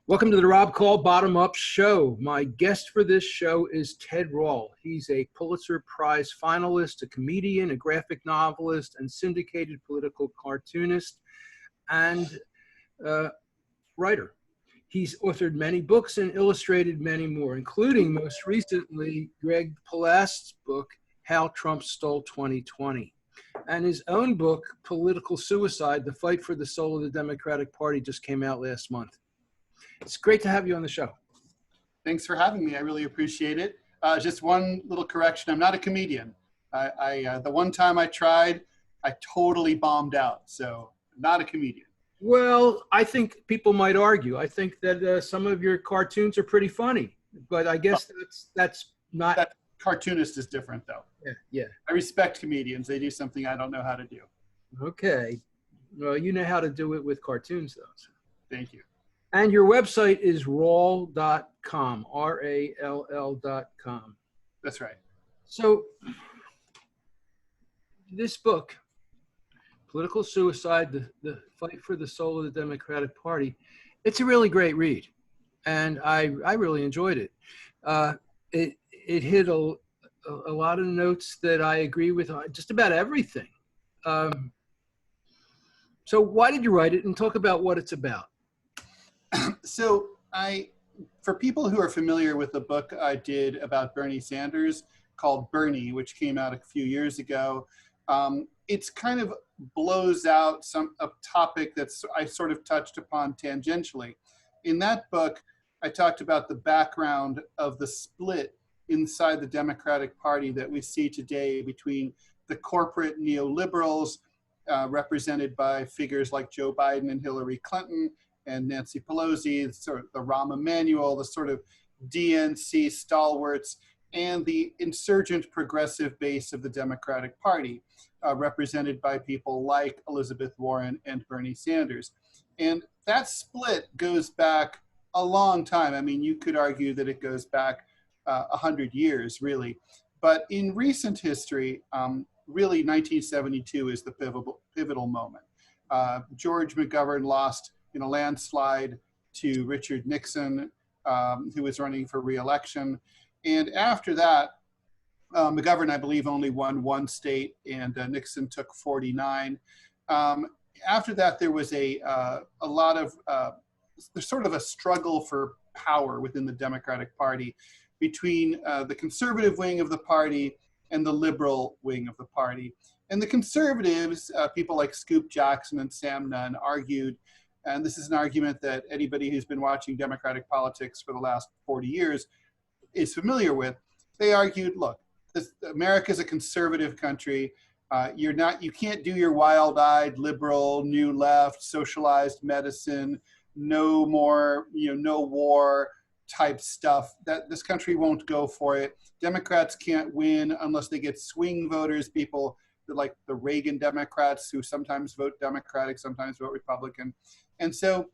Welcome to the Rob Call Bottom Up Show. My guest for this show is Ted Rall. He's a Pulitzer Prize finalist, a comedian, a graphic novelist, and syndicated political cartoonist and writer. He's authored many books and illustrated many more, including most recently Greg Palast's book, How Trump Stole 2020. And his own book, Political Suicide, The Fight for the Soul of the Democratic Party, just came out last month. It's great to have you on the show. Thanks for having me. I really appreciate it. Just one little correction. I'm not a comedian. The one time I tried, I totally bombed out. So not a comedian. Well, I think people might argue. I think that some of your cartoons are pretty funny, but I guess that's not. That Cartoonist is different, though. Yeah. I respect comedians. They do something I don't know how to do. Okay. Well, you know how to do it with cartoons, though. So. Thank you. And your website is rall.com, R-A-L-L.com. That's right. So this book, Political Suicide, the Fight for the Soul of the Democratic Party, it's a really great read. And I really enjoyed it. It hit a lot of notes that I agree with on just about everything. So why did you write it, and talk about what it's about? So for people who are familiar with the book I did about Bernie Sanders called Bernie, which came out a few years ago, it's kind of blows out a topic that's I sort of touched upon tangentially. In that book, I talked about the background of the split inside the Democratic Party that we see today between the corporate neoliberals, represented by figures like Joe Biden and Hillary Clinton, and Nancy Pelosi, sort of the Rahm Emanuel, the sort of DNC stalwarts, and the insurgent progressive base of the Democratic Party, represented by people like Elizabeth Warren and Bernie Sanders. And that split goes back a long time. I mean, you could argue that it goes back 100 years, really. But in recent history, really 1972 is the pivotal moment. George McGovern lost in a landslide to Richard Nixon, who was running for re-election. And after that, McGovern, I believe, only won one state, and Nixon took 49. After that, there was a lot of, there's sort of a struggle for power within the Democratic Party between the conservative wing of the party and the liberal wing of the party. And the conservatives, people like Scoop Jackson and Sam Nunn, argued, and this is an argument that anybody who's been watching Democratic politics for the last 40 years is familiar with. They argued, look, America is a conservative country. You can't do your wild-eyed, liberal, new left, socialized medicine, no more, no war type stuff. That this country won't go for it. Democrats can't win unless they get swing voters, people like the Reagan Democrats, who sometimes vote Democratic, sometimes vote Republican. And so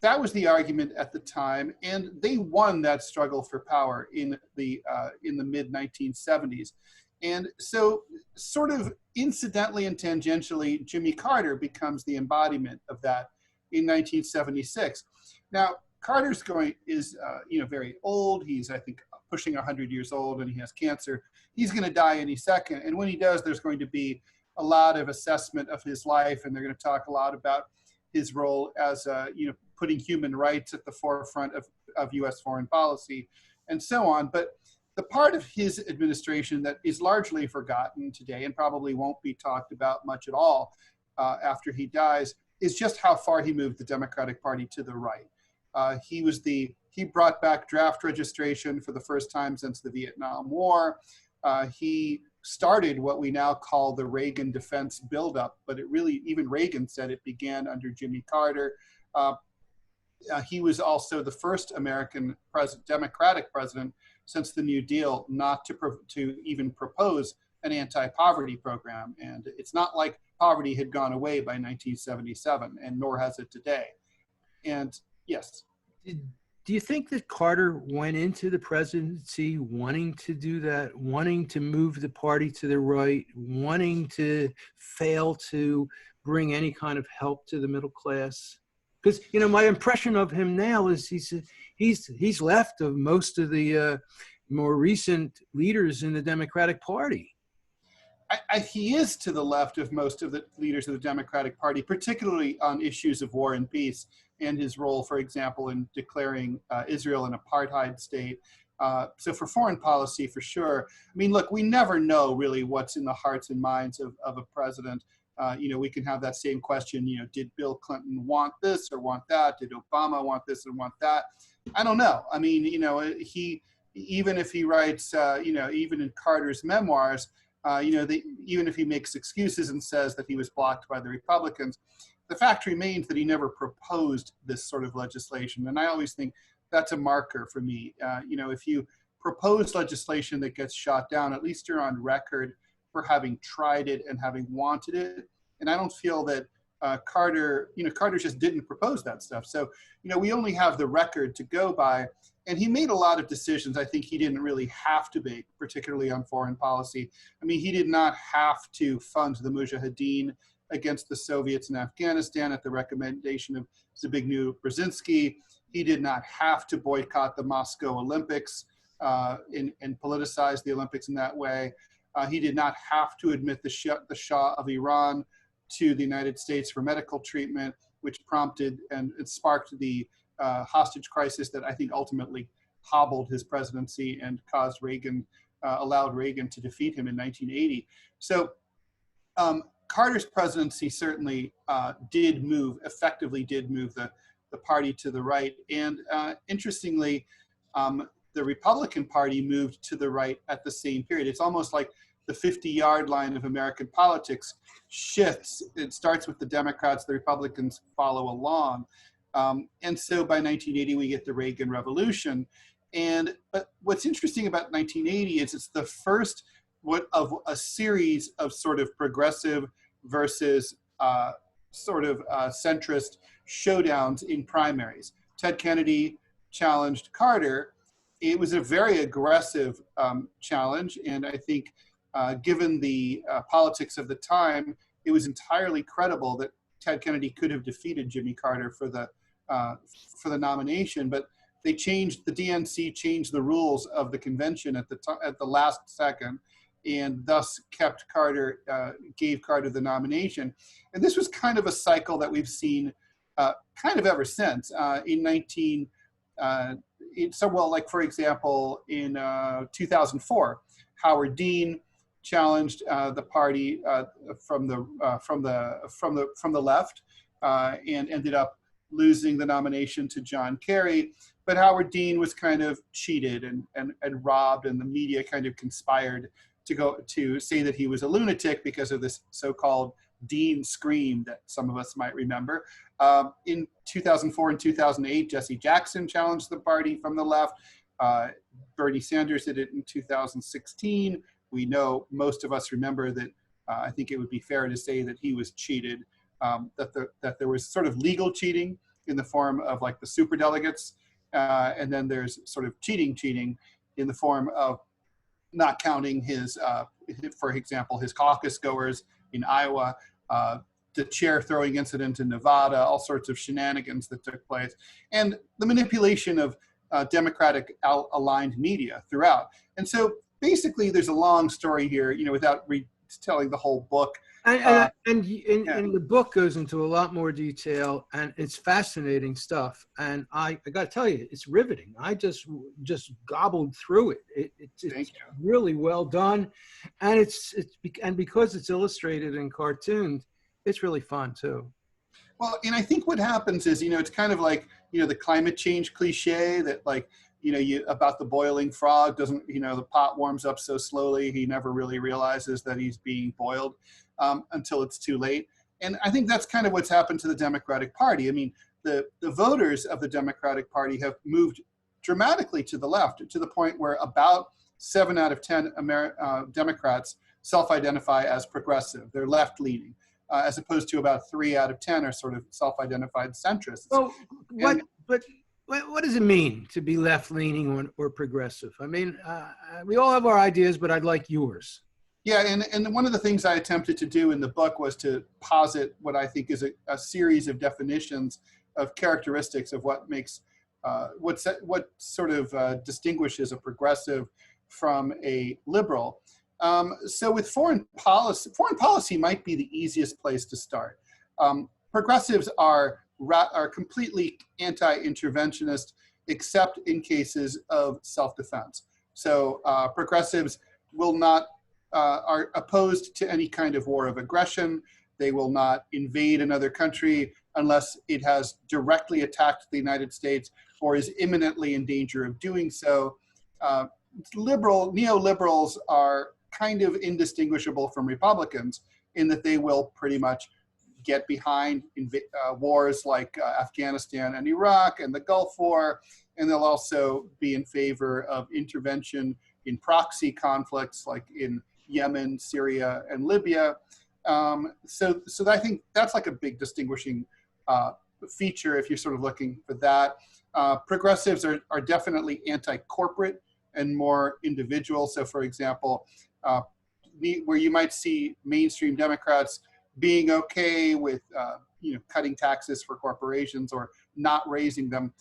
that was the argument at the time, and they won that struggle for power in the mid-1970s. And so sort of incidentally and tangentially, Jimmy Carter becomes the embodiment of that in 1976. Now, Carter's is very old. He's, I think, pushing 100 years old, and he has cancer. He's going to die any second. And when he does, there's going to be a lot of assessment of his life, and they're going to talk a lot about his role as, putting human rights at the forefront of U.S. foreign policy, and so on. But the part of his administration that is largely forgotten today and probably won't be talked about much at all after he dies is just how far he moved the Democratic Party to the right. He brought back draft registration for the first time since the Vietnam War. He started what we now call the Reagan defense buildup, but it really, even Reagan said it began under Jimmy Carter. He was also the first American Democratic president since the New Deal not to even propose an anti-poverty program. And it's not like poverty had gone away by 1977, and nor has it today. And yes. Do you think that Carter went into the presidency wanting to do that, wanting to move the party to the right, wanting to fail to bring any kind of help to the middle class? Because, you know, my impression of him now is he's left of most of the more recent leaders in the Democratic Party. He is to the left of most of the leaders of the Democratic Party, particularly on issues of war and peace, and his role, for example, in declaring Israel an apartheid state. So for foreign policy, for sure. I mean, look, we never know really what's in the hearts and minds of a president. You know, we can have that same question, you know, did Bill Clinton want this or want that? Did Obama want this and want that? I don't know. I mean, you know, even if he writes, you know, even in Carter's memoirs, you know, even if he makes excuses and says that he was blocked by the Republicans, the fact remains that he never proposed this sort of legislation. And I always think that's a marker for me. You know, if you propose legislation that gets shot down, at least you're on record for having tried it and having wanted it. And I don't feel that Carter just didn't propose that stuff. So, you know, we only have the record to go by. And he made a lot of decisions I think he didn't really have to make, particularly on foreign policy. I mean, he did not have to fund the Mujahideen against the Soviets in Afghanistan at the recommendation of Zbigniew Brzezinski. He did not have to boycott the Moscow Olympics and politicize the Olympics in that way. He did not have to admit the Shah of Iran to the United States for medical treatment, which prompted and it sparked the hostage crisis that I think ultimately hobbled his presidency and caused Reagan, allowed Reagan to defeat him in 1980. So Carter's presidency certainly effectively did move the party to the right. And interestingly, the Republican Party moved to the right at the same period. It's almost like the 50-yard line of American politics shifts. It starts with the Democrats, the Republicans follow along. And so by 1980, we get the Reagan Revolution. But what's interesting about 1980 is it's the first of a series of sort of progressive versus centrist showdowns in primaries. Ted Kennedy challenged Carter. It was a very aggressive challenge, and I think given the politics of the time, it was entirely credible that Ted Kennedy could have defeated Jimmy Carter for the nomination. But the DNC changed the rules of the convention at the last second, and thus gave Carter the nomination. And this was kind of a cycle that we've seen kind of ever since. For example, in 2004, Howard Dean challenged the party from the left and ended up losing the nomination to John Kerry. But Howard Dean was kind of cheated and robbed, and the media kind of conspired to say that he was a lunatic because of this so-called Dean scream that some of us might remember. In 2004 and 2008, Jesse Jackson challenged the party from the left. Bernie Sanders did it in 2016. We know, most of us remember that I think it would be fair to say that he was cheated, that there was sort of legal cheating in the form of like the superdelegates, and then there's sort of cheating in the form of not counting for example, his caucus goers in Iowa, the chair throwing incident in Nevada, all sorts of shenanigans that took place, and the manipulation of Democratic aligned media throughout. And so basically there's a long story here, without telling the whole book. And the book goes into a lot more detail, and it's fascinating stuff. And I got to tell you, it's riveting. I just gobbled through it. It's really well done, and because it's illustrated and cartooned, it's really fun too. Well, and I think what happens is, it's kind of like, the climate change cliche that about the boiling frog doesn't, the pot warms up so slowly, he never really realizes that he's being boiled until it's too late. And I think that's kind of what's happened to the Democratic Party. I mean, the voters of the Democratic Party have moved dramatically to the left, to the point where about 7 out of 10 Democrats self-identify as progressive. They're left-leaning. As opposed to about 3 out of 10 are sort of self-identified centrists. Well, what does it mean to be left-leaning or progressive? I mean, we all have our ideas, but I'd like yours. Yeah, and one of the things I attempted to do in the book was to posit what I think is a series of definitions characteristics of what makes what sort of distinguishes a progressive from a liberal. So with foreign policy might be the easiest place to start. Progressives are completely anti-interventionist, except in cases of self-defense. So progressives will not are opposed to any kind of war of aggression. They will not invade another country unless it has directly attacked the United States or is imminently in danger of doing so. Neoliberals are kind of indistinguishable from Republicans in that they will pretty much get behind wars like Afghanistan and Iraq and the Gulf War, and they'll also be in favor of intervention in proxy conflicts like in Yemen, Syria, and Libya. So I think that's like a big distinguishing feature if you're sort of looking for that. Progressives are definitely anti-corporate and more individual. So for example, where you might see mainstream Democrats being okay with cutting taxes for corporations or not raising them,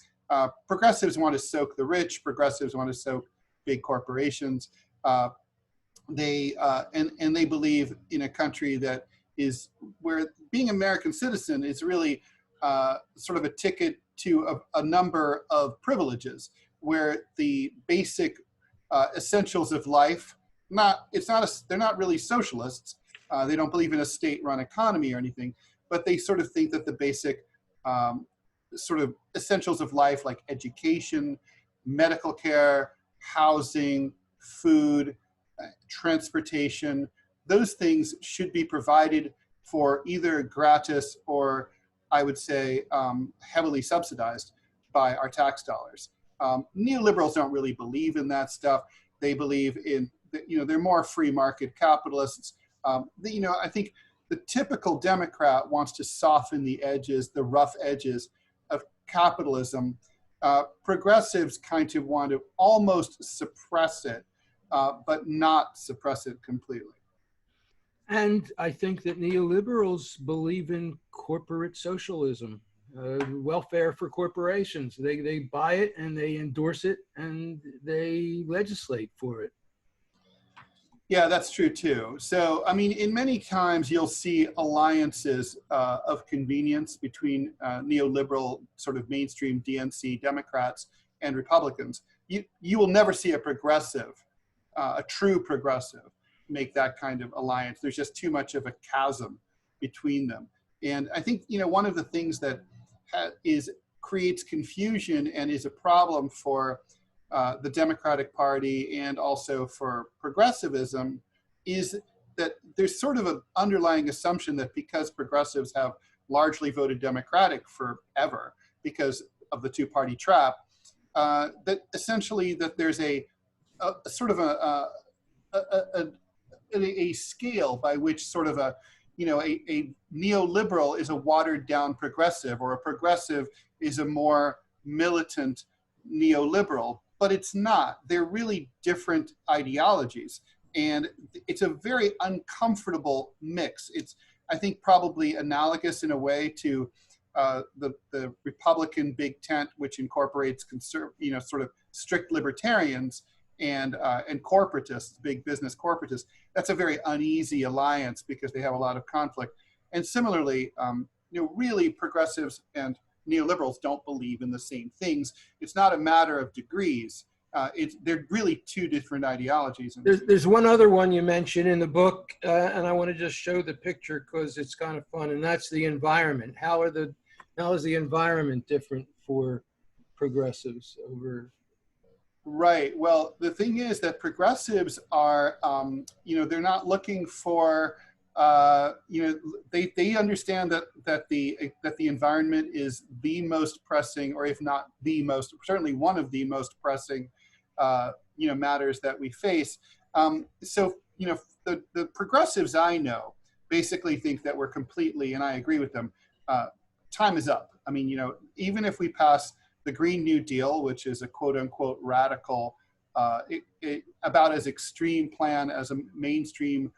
progressives want to soak the rich. Progressives want to soak big corporations. They believe in a country that is where being American citizen is really sort of a ticket to a number of privileges, where the basic essentials of life, they're not really socialists. They don't believe in a state-run economy or anything, but they sort of think that the basic sort of essentials of life, like education, medical care, housing, food, transportation, those things should be provided for either gratis or, I would say, heavily subsidized by our tax dollars. Neoliberals don't really believe in that stuff. They believe in, they're more free market capitalists. I think the typical Democrat wants to soften the edges, the rough edges of capitalism. Progressives kind of want to almost suppress it, but not suppress it completely. And I think that neoliberals believe in corporate socialism, welfare for corporations. They buy it and they endorse it and they legislate for it. Yeah, that's true too. So, I mean, in many times you'll see alliances of convenience between neoliberal sort of mainstream DNC Democrats and Republicans. You will never see a progressive, a true progressive, make that kind of alliance. There's just too much of a chasm between them. And I think, one of the things that creates confusion and is a problem for the Democratic Party and also for progressivism is that there's sort of an underlying assumption that because progressives have largely voted Democratic forever because of the two-party trap, that essentially that there's a sort of a scale by which sort of a neoliberal is a watered down progressive, or a progressive is a more militant neoliberal, but it's not. They're really different ideologies, and it's a very uncomfortable mix. It's, I think, probably analogous in a way to the Republican big tent, which incorporates sort of strict libertarians and corporatists, big business corporatists. That's a very uneasy alliance because they have a lot of conflict. And similarly, really progressives and neoliberals don't believe in the same things. It's not a matter of degrees. They're really two different ideologies. There's one other one you mentioned in the book, and I want to just show the picture because it's kind of fun, and that's the environment. How is the environment different for progressives over? Right. Well, the thing is that progressives are, they're not looking for, they understand that the environment is the most pressing, or if not the most, certainly one of the most pressing, matters that we face. So the progressives I know basically think that we're completely, and I agree with them, time is up. I mean, even if we pass the Green New Deal, which is a quote unquote radical, about as extreme plan as a mainstream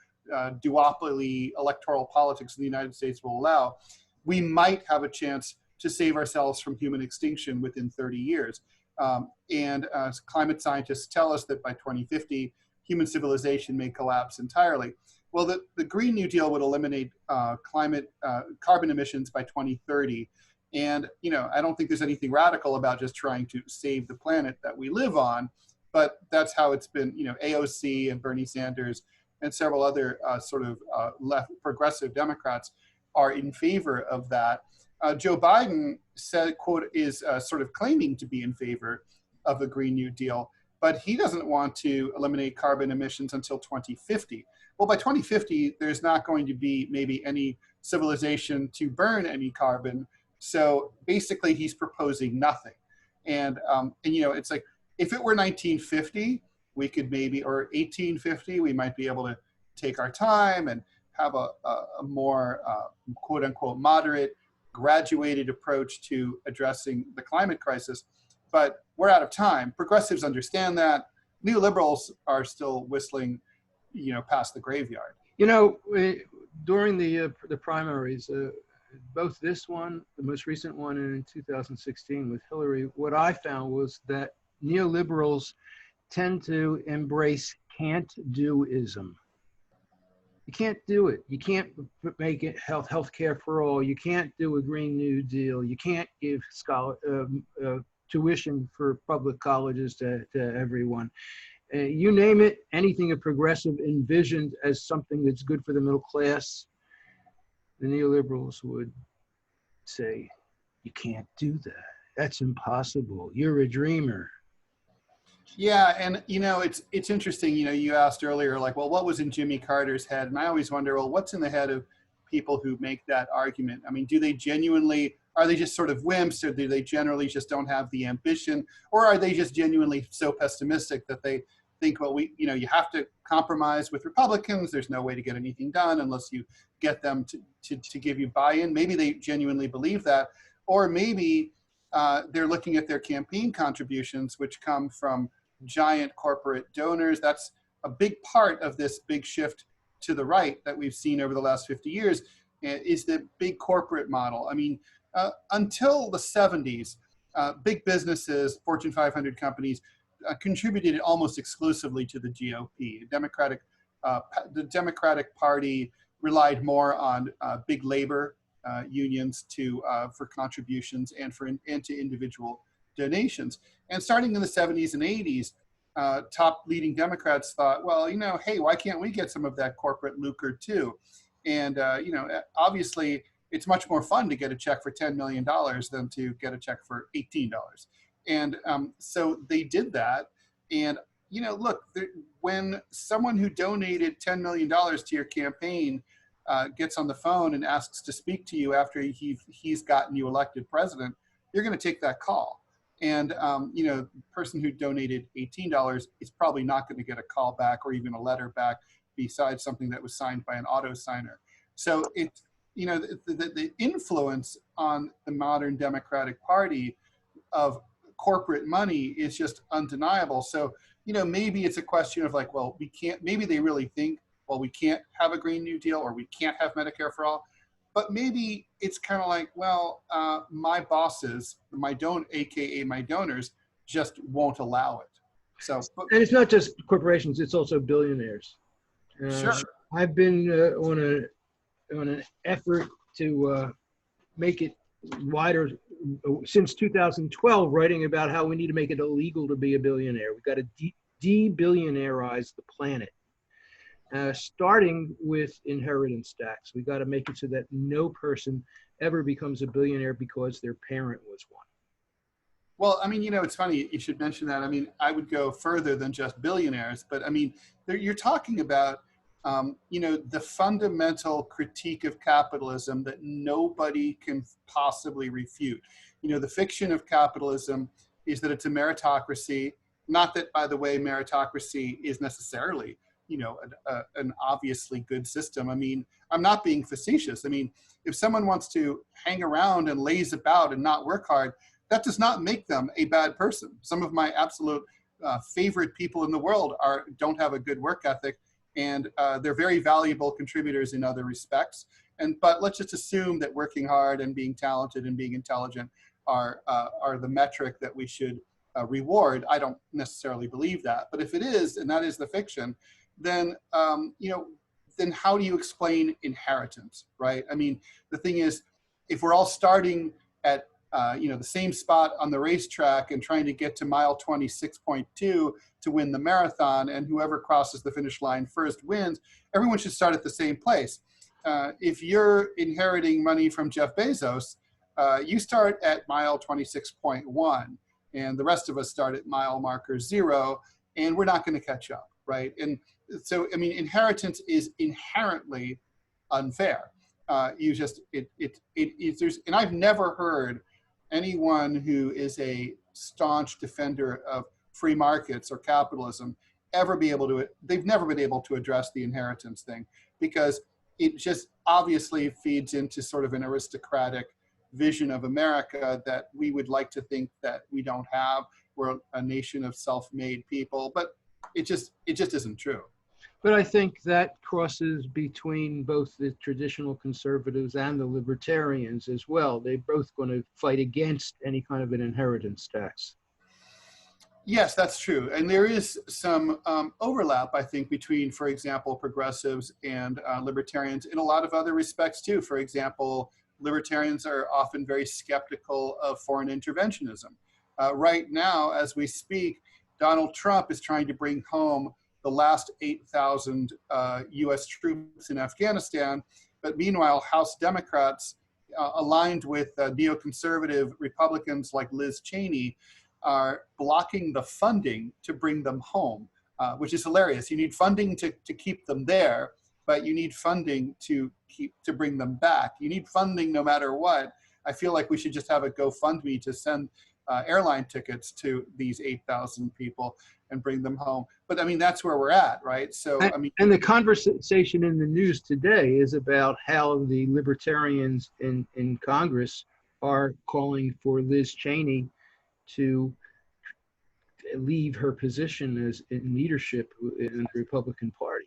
duopoly electoral politics in the United States will allow, we might have a chance to save ourselves from human extinction within 30 years. Climate scientists tell us that by 2050, human civilization may collapse entirely. Well, the Green New Deal would eliminate carbon emissions by 2030. And, I don't think there's anything radical about just trying to save the planet that we live on, but that's how it's been. AOC and Bernie Sanders and several other left progressive Democrats are in favor of that. Joe Biden said, quote, is sort of claiming to be in favor of the Green New Deal, but he doesn't want to eliminate carbon emissions until 2050. Well, by 2050, there's not going to be maybe any civilization to burn any carbon. So basically, he's proposing nothing. And it's like, if it were 1950, we could maybe, or 1850, we might be able to take our time and have a more quote unquote moderate, graduated approach to addressing the climate crisis. But we're out of time. Progressives understand that. Neoliberals are still whistling, past the graveyard. During the primaries, both this one, the most recent one, and in 2016 with Hillary, what I found was that neoliberals tend to embrace can't-doism. You can't do it. You can't make it health care for all. You can't do a Green New Deal. You can't give tuition for public colleges to everyone. You name it, anything a progressive envisioned as something that's good for the middle class, the neoliberals would say, you can't do that. That's impossible. You're a dreamer. Yeah, and it's interesting. You asked earlier, like, well, what was in Jimmy Carter's head? And I always wonder, well, what's in the head of people who make that argument? I mean, are they just sort of wimps, or do they generally just don't have the ambition, or are they just genuinely so pessimistic that they think, well, you have to compromise with Republicans. There's no way to get anything done unless you get them to give you buy-in. Maybe they genuinely believe that, or maybe they're looking at their campaign contributions, which come from giant corporate donors. That's a big part of this big shift to the right that we've seen over the last 50 years, is the big corporate model. I mean, until the 70s, big businesses, Fortune 500 companies, contributed almost exclusively to the GOP. The Democratic Party relied more on big labor unions for contributions and to individual donations. And starting in the 70s and 80s, top leading Democrats thought, well, hey, why can't we get some of that corporate lucre too? And obviously, it's much more fun to get a check for $10 million than to get a check for $18. And so they did that. And look, when someone who donated $10 million to your campaign gets on the phone and asks to speak to you after he's gotten you elected president, you're going to take that call. And the person who donated $18 is probably not going to get a call back or even a letter back besides something that was signed by an auto signer. So it's, the influence on the modern Democratic Party of corporate money is just undeniable. So, maybe it's a question of like, well, maybe they really think, well, we can't have a Green New Deal or we can't have Medicare for all. But maybe it's kind of like, well, my bosses, AKA my donors, just won't allow it. So, and it's not just corporations; it's also billionaires. Sure. I've been on an effort to make it wider since 2012, writing about how we need to make it illegal to be a billionaire. We've got to de-billionaireize the planet. Starting with inheritance tax. We got to make it so that no person ever becomes a billionaire because their parent was one. Well, I mean, it's funny you should mention that. I mean, I would go further than just billionaires, but I mean, you're talking about, the fundamental critique of capitalism that nobody can possibly refute. The fiction of capitalism is that it's a meritocracy. Not that, by the way, meritocracy is necessarily an obviously good system. I mean, I'm not being facetious. I mean, if someone wants to hang around and laze about and not work hard, that does not make them a bad person. Some of my absolute favorite people in the world don't have a good work ethic, and they're very valuable contributors in other respects. But let's just assume that working hard and being talented and being intelligent are the metric that we should reward. I don't necessarily believe that, but if it is, and that is the fiction, then then how do you explain inheritance, right? I mean, the thing is, if we're all starting at the same spot on the racetrack and trying to get to mile 26.2 to win the marathon, and whoever crosses the finish line first wins, everyone should start at the same place. If you're inheriting money from Jeff Bezos, you start at mile 26.1, and the rest of us start at mile marker 0, and we're not going to catch up, right? And so, I mean, inheritance is inherently unfair. And I've never heard anyone who is a staunch defender of free markets or capitalism ever be able to, they've never been able to address the inheritance thing, because it just obviously feeds into sort of an aristocratic vision of America that we would like to think that we don't have. We're a nation of self-made people, but it just isn't true. But I think that crosses between both the traditional conservatives and the libertarians as well. They're both going to fight against any kind of an inheritance tax. Yes, that's true. And there is some overlap, I think, between, for example, progressives and libertarians in a lot of other respects too. For example, libertarians are often very skeptical of foreign interventionism. Right now, as we speak, Donald Trump is trying to bring home the last 8,000 US troops in Afghanistan. But meanwhile, House Democrats aligned with neoconservative Republicans like Liz Cheney are blocking the funding to bring them home, which is hilarious. You need funding to keep them there, but you need funding to bring them back. You need funding no matter what. I feel like we should just have a GoFundMe to send airline tickets to these 8,000 people and bring them home. But I mean, that's where we're at, right? So I mean, and the conversation in the news today is about how the libertarians in Congress are calling for Liz Cheney to leave her position as in leadership in the Republican Party.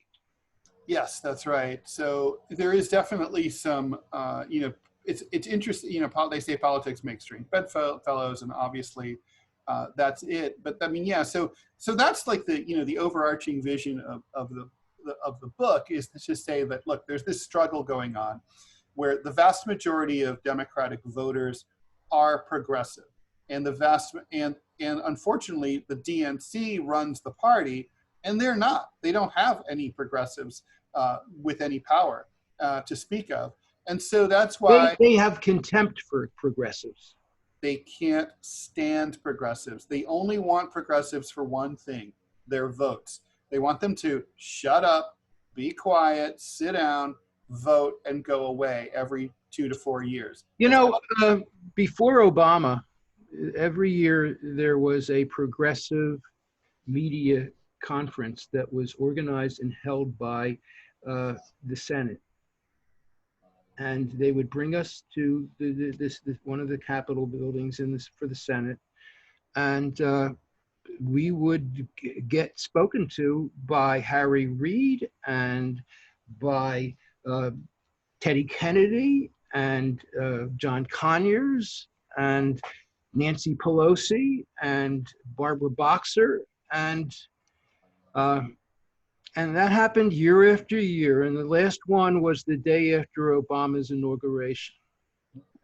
Yes, that's right. So there is definitely some, it's interesting, they say politics makes strange bedfellows, and obviously that's it. But I mean, yeah, so that's like the overarching vision of the book is to say that, look, there's this struggle going on where the vast majority of Democratic voters are progressive, and and unfortunately the DNC runs the party, and they're not. They don't have any progressives with any power to speak of. And so that's why they have contempt for progressives. They can't stand progressives. They only want progressives for one thing, their votes. They want them to shut up, be quiet, sit down, vote, and go away every 2 to 4 years. Before Obama, every year there was a progressive media conference that was organized and held by the Senate. And they would bring us to this one of the Capitol buildings for the Senate, and we would get spoken to by Harry Reid and by Teddy Kennedy and John Conyers and Nancy Pelosi and Barbara Boxer, and that happened year after year. And the last one was the day after Obama's inauguration.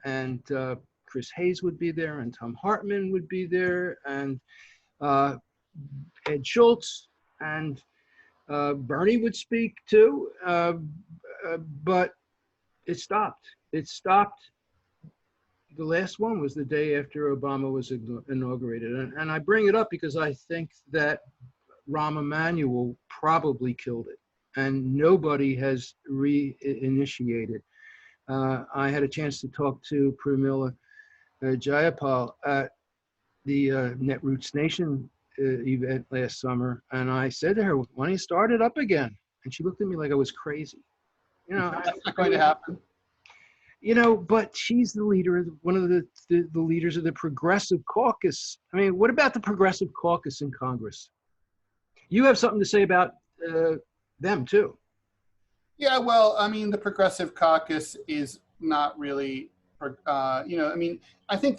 And Chris Hayes would be there, and Tom Hartman would be there, and Ed Schultz, and Bernie would speak too. But it stopped. It stopped. The last one was the day after Obama was inaugurated. And I bring it up because I think that Rahm Emanuel probably killed it, and nobody has reinitiated. I had a chance to talk to Pramila Jayapal at the Netroots Nation event last summer, and I said to her, "Why don't you start it up again?" And she looked at me like I was crazy. That's not going to happen. But she's the leader, one of the leaders of the Progressive Caucus. I mean, what about the Progressive Caucus in Congress? You have something to say about them too. Yeah, well, I mean, the Progressive Caucus is not really, I mean, I think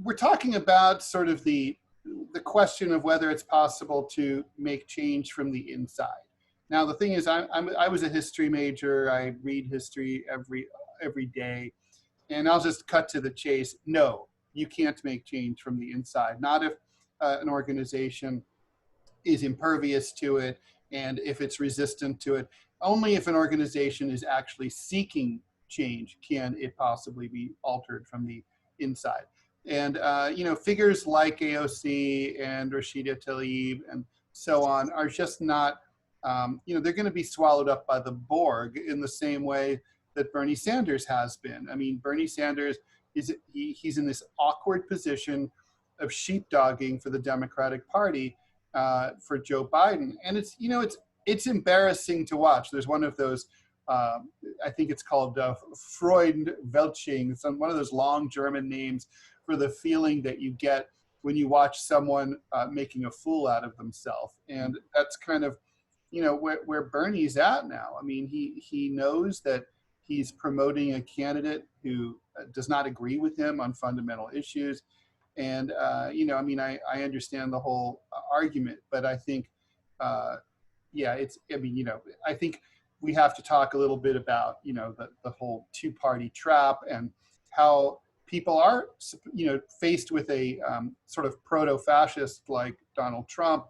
we're talking about sort of the question of whether it's possible to make change from the inside. Now, the thing is, I was a history major. I read history every day, and I'll just cut to the chase. No, you can't make change from the inside. Not if an organization is impervious to it, and if it's resistant to it. Only if an organization is actually seeking change can it possibly be altered from the inside. And figures like AOC and Rashida Tlaib and so on are just not, they're going to be swallowed up by the Borg in the same way that Bernie Sanders has been. I mean, Bernie Sanders he's in this awkward position of sheepdogging for the Democratic Party for Joe Biden, and it's embarrassing to watch. There's one of those, I think it's called Freud-Welching. It's one of those long German names for the feeling that you get when you watch someone making a fool out of themselves. And that's kind of, where Bernie's at now. I mean, he knows that he's promoting a candidate who does not agree with him on fundamental issues. And, I understand the whole argument, but I think, I think we have to talk a little bit about, the whole two-party trap and how people are, faced with a sort of proto-fascist like Donald Trump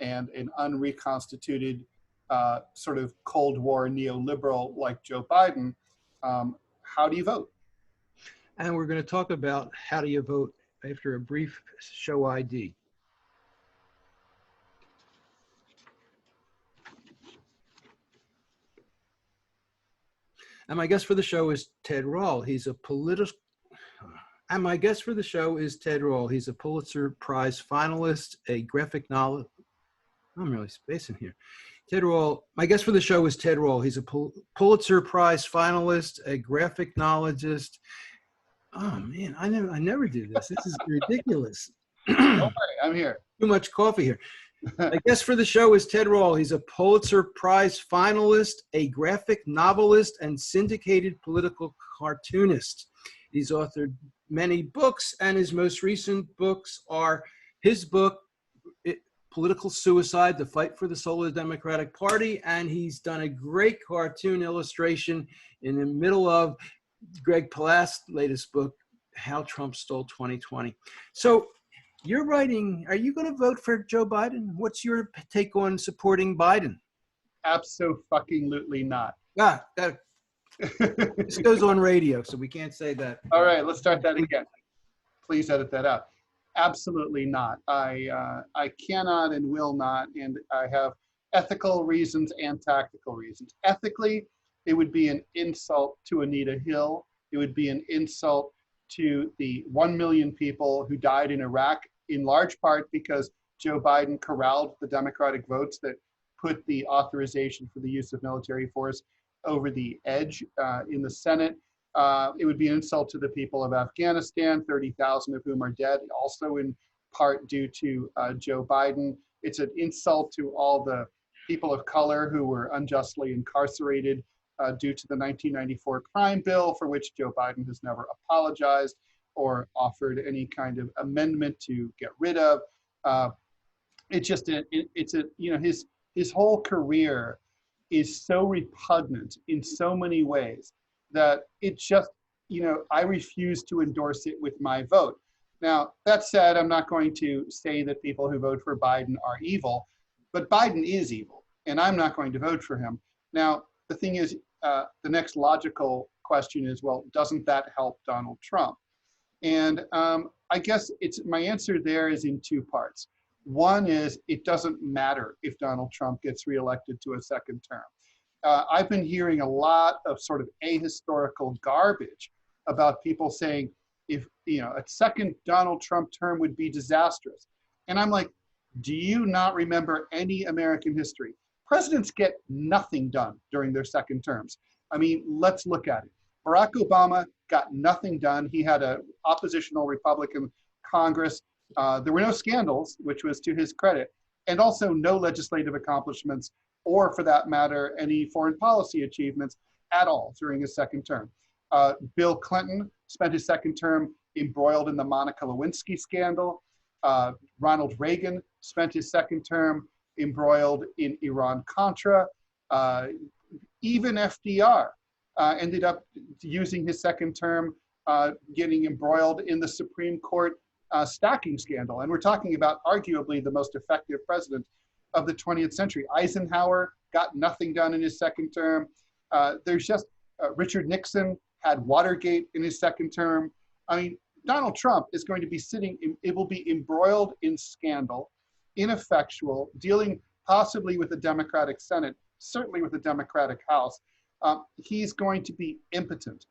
and an unreconstituted sort of Cold War neoliberal like Joe Biden. How do you vote? And we're going to talk about how do you vote after a brief show ID. And my guest for the show is Ted Rall. He's a Pulitzer Prize finalist, a graphic novel. I'm really spacing here. Ted Rall. My guest for the show is Ted Rall. He's a Pulitzer Prize finalist, a graphic novelist. Oh man, I never do this. This is ridiculous. Don't worry, I'm here. Too much coffee here. My guest for the show is Ted Rall. He's a Pulitzer Prize finalist, a graphic novelist, and syndicated political cartoonist. He's authored many books, and his most recent books are his book, Political Suicide, The Fight for the Soul of the Democratic Party, and he's done a great cartoon illustration in the middle of Greg Palast's latest book, How Trump Stole 2020. So you're writing, are you going to vote for Joe Biden? What's your take on supporting Biden? Abso-fucking-lutely not. This goes on radio, so we can't say that. All right, let's start that again. Please edit that out. Absolutely not. I cannot and will not, and I have ethical reasons and tactical reasons. Ethically, it would be an insult to Anita Hill. It would be an insult to the 1 million people who died in Iraq, in large part because Joe Biden corralled the Democratic votes that put the authorization for the use of military force over the edge in the Senate. It would be an insult to the people of Afghanistan, 30,000 of whom are dead, also in part due to Joe Biden. It's an insult to all the people of color who were unjustly incarcerated due to the 1994 crime bill, for which Joe Biden has never apologized or offered any kind of amendment to get rid of. His whole career is so repugnant in so many ways that it just, I refuse to endorse it with my vote. Now, that said, I'm not going to say that people who vote for Biden are evil, but Biden is evil, and I'm not going to vote for him. Now, the thing is, the next logical question is, well, doesn't that help Donald Trump? And I guess my answer there is in two parts. One is it doesn't matter if Donald Trump gets reelected to a second term. I've been hearing a lot of sort of ahistorical garbage about people saying if a second Donald Trump term would be disastrous. And I'm like, do you not remember any American history? Presidents get nothing done during their second terms. I mean, let's look at it. Barack Obama got nothing done. He had an oppositional Republican Congress. There were no scandals, which was to his credit, and also no legislative accomplishments or for that matter, any foreign policy achievements at all during his second term. Bill Clinton spent his second term embroiled in the Monica Lewinsky scandal. Ronald Reagan spent his second term embroiled in Iran-Contra. Even FDR ended up using his second term getting embroiled in the Supreme Court stacking scandal. And we're talking about arguably the most effective president of the 20th century. Eisenhower got nothing done in his second term. There's just Richard Nixon had Watergate in his second term. I mean, Donald Trump is going to be it will be embroiled in scandal, ineffectual, dealing possibly with the Democratic Senate, certainly with the Democratic House. He's going to be impotent.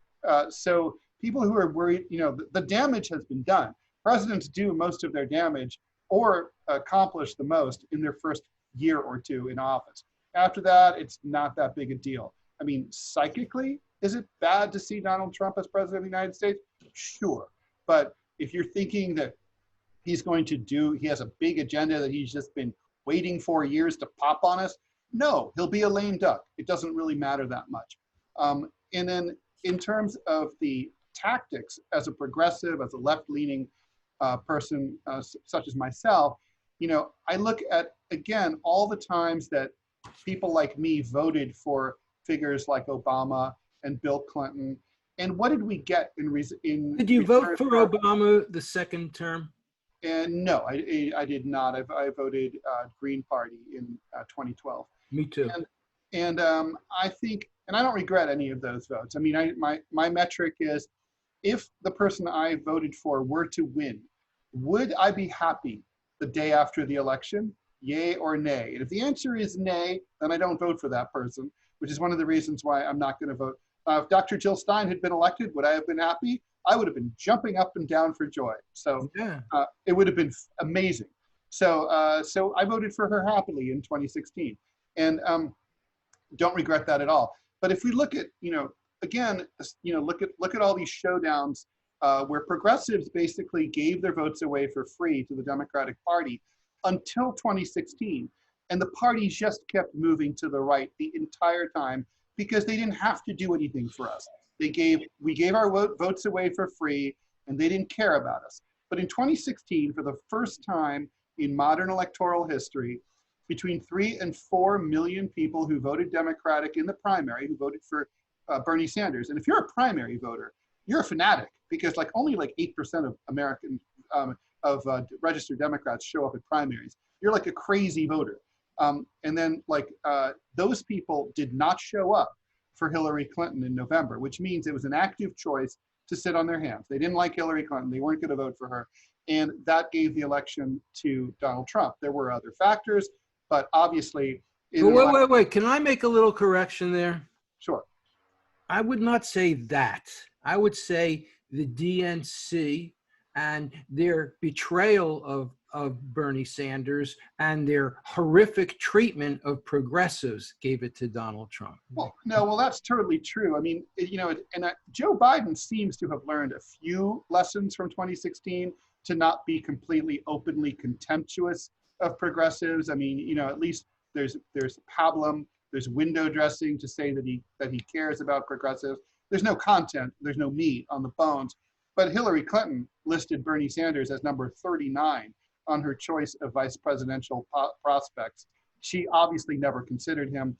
So people who are worried, the damage has been done. Presidents do most of their damage or accomplish the most in their first year or two in office. After that, it's not that big a deal. I mean, psychically, is it bad to see Donald Trump as president of the United States? Sure. But if you're thinking that he has a big agenda that he's just been waiting for years to pop on us, no, he'll be a lame duck. It doesn't really matter that much. And then in terms of the tactics, as a progressive, as a left-leaning person such as myself, I look at, again, all the times that people like me voted for figures like Obama and Bill Clinton. And what did we get in Did you vote for Obama the second term? And no, I did not. I voted Green Party in 2012. Me too. And I think, and I don't regret any of those votes. I mean, my metric is, if the person I voted for were to win, would I be happy the day after the election? Yay or nay? And if the answer is nay, then I don't vote for that person, which is one of the reasons why I'm not going to vote. If Dr. Jill Stein had been elected, would I have been happy? I would have been jumping up and down for joy. So yeah. It would have been amazing. So I voted for her happily in 2016, and don't regret that at all. But if we look at, again, look at all these showdowns where progressives basically gave their votes away for free to the Democratic Party until 2016, and the party just kept moving to the right the entire time because they didn't have to do anything for us. We gave our votes away for free, and they didn't care about us. But in 2016, for the first time in modern electoral history, between 3 and 4 million people who voted Democratic in the primary, who voted for Bernie Sanders. And if you're a primary voter, you're a fanatic, because only 8% of American registered Democrats show up at primaries. You're like a crazy voter. And then those people did not show up for Hillary Clinton in November, which means it was an active choice to sit on their hands. They didn't like Hillary Clinton. They weren't going to vote for her. And that gave the election to Donald Trump. There were other factors, but obviously... Wait. Can I make a little correction there? Sure. I would not say that. I would say the DNC and their betrayal of Bernie Sanders and their horrific treatment of progressives gave it to Donald Trump. Well, that's totally true. I mean, Joe Biden seems to have learned a few lessons from 2016 to not be completely openly contemptuous of progressives. I mean, at least there's pablum, there's window dressing to say that he cares about progressives. There's no content, there's no meat on the bones. But Hillary Clinton listed Bernie Sanders as number 39 on her choice of vice presidential prospects. She obviously never considered him.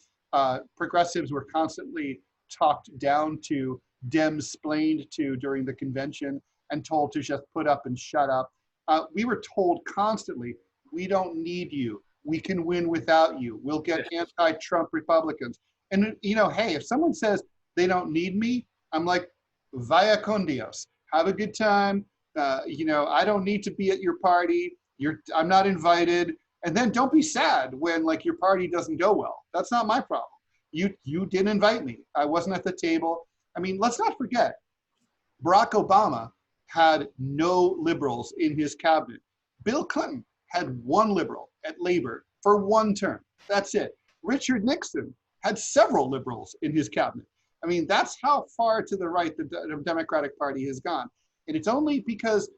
Progressives were constantly talked down to, Dems-splained to during the convention, and told to just put up and shut up. We were told constantly, we don't need you. We can win without you. We'll get anti-Trump Republicans. And hey, if someone says they don't need me, I'm like, vaya con Dios. Have a good time. I don't need to be at your party. I'm not invited. And then don't be sad when your party doesn't go well. That's not my problem. You didn't invite me. I wasn't at the table. I mean, let's not forget, Barack Obama had no liberals in his cabinet. Bill Clinton had one liberal at Labor for one term. That's it. Richard Nixon had several liberals in his cabinet. I mean, that's how far to the right the Democratic Party has gone. And it's only because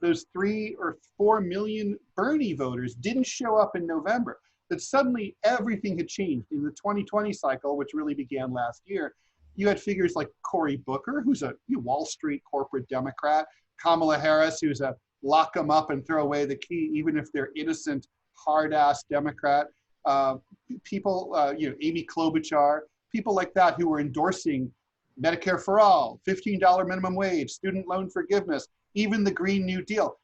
those 3 or 4 million Bernie voters didn't show up in November that suddenly everything had changed. In the 2020 cycle, which really began last year, you had figures like Cory Booker, who's a Wall Street corporate Democrat, Kamala Harris, who's a lock them up and throw away the key, even if they're innocent, hard-ass Democrat. People, Amy Klobuchar, people like that who were endorsing Medicare for all, $15 minimum wage, student loan forgiveness, even the Green New Deal.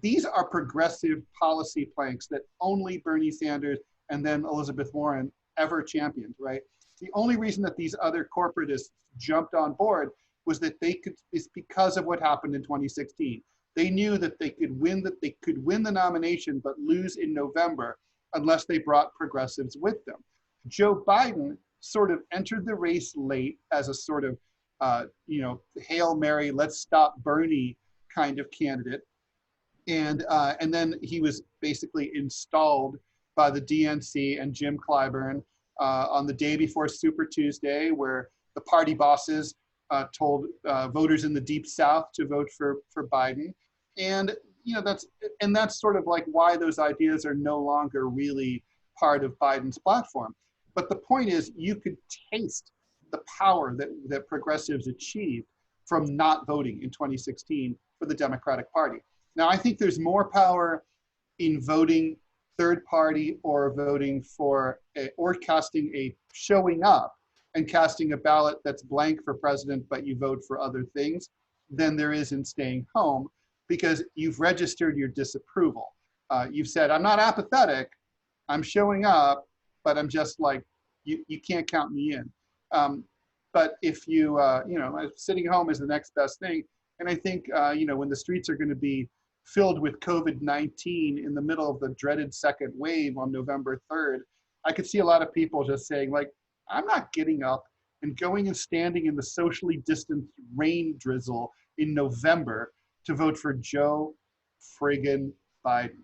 These are progressive policy planks that only Bernie Sanders and then Elizabeth Warren ever championed, right? The only reason that these other corporatists jumped on board was that it's because of what happened in 2016. They knew that they could win the nomination, but lose in November unless they brought progressives with them. Joe Biden sort of entered the race late as a sort of, Hail Mary, let's stop Bernie kind of candidate. And then he was basically installed by the DNC and Jim Clyburn on the day before Super Tuesday, where the party bosses told voters in the Deep South to vote for Biden. And that's sort of like why those ideas are no longer really part of Biden's platform. But the point is, you could taste the power that progressives achieved from not voting in 2016 for the Democratic Party. Now, I think there's more power in voting third party or voting for or showing up and casting a ballot that's blank for president, but you vote for other things, than there is in staying home, because you've registered your disapproval. You've said, I'm not apathetic, I'm showing up, but I'm just like, you can't count me in. But if sitting home is the next best thing. And I think, when the streets are going to be filled with COVID-19 in the middle of the dreaded second wave on November 3rd, I could see a lot of people just saying, like, I'm not getting up and going and standing in the socially distanced rain drizzle in November to vote for Joe friggin' Biden.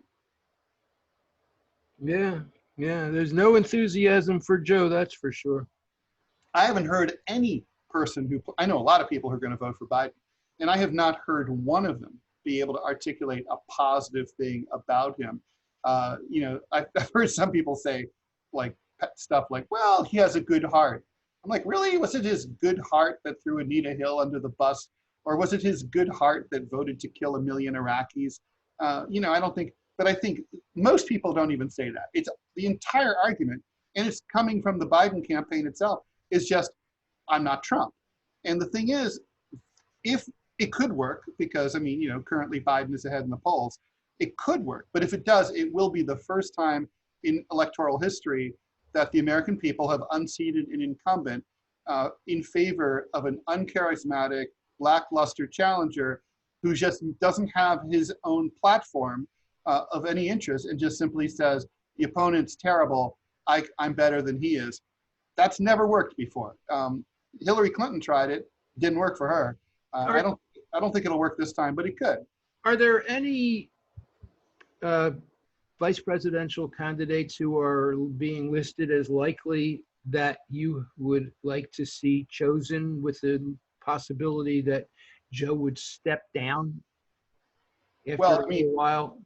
Yeah, there's no enthusiasm for Joe, that's for sure. I haven't heard any person I know a lot of people who are going to vote for Biden, and I have not heard one of them be able to articulate a positive thing about him. I've heard some people say like stuff like, well, he has a good heart. I'm like, really? Was it his good heart that threw Anita Hill under the bus? Or was it his good heart that voted to kill 1 million Iraqis? I don't think, but I think most people don't even say that. It's the entire argument, and it's coming from the Biden campaign itself, is just, I'm not Trump. And the thing is, if it could work, because currently Biden is ahead in the polls, it could work. But if it does, it will be the first time in electoral history that the American people have unseated an incumbent in favor of an uncharismatic, lackluster challenger who just doesn't have his own platform of any interest and just simply says, the opponent's terrible, I'm better than he is. That's never worked before. Hillary Clinton tried it, didn't work for her. I don't think it'll work this time, but it could. Are there any vice presidential candidates who are being listed as likely that you would like to see chosen, with the possibility that Joe would step down after a while?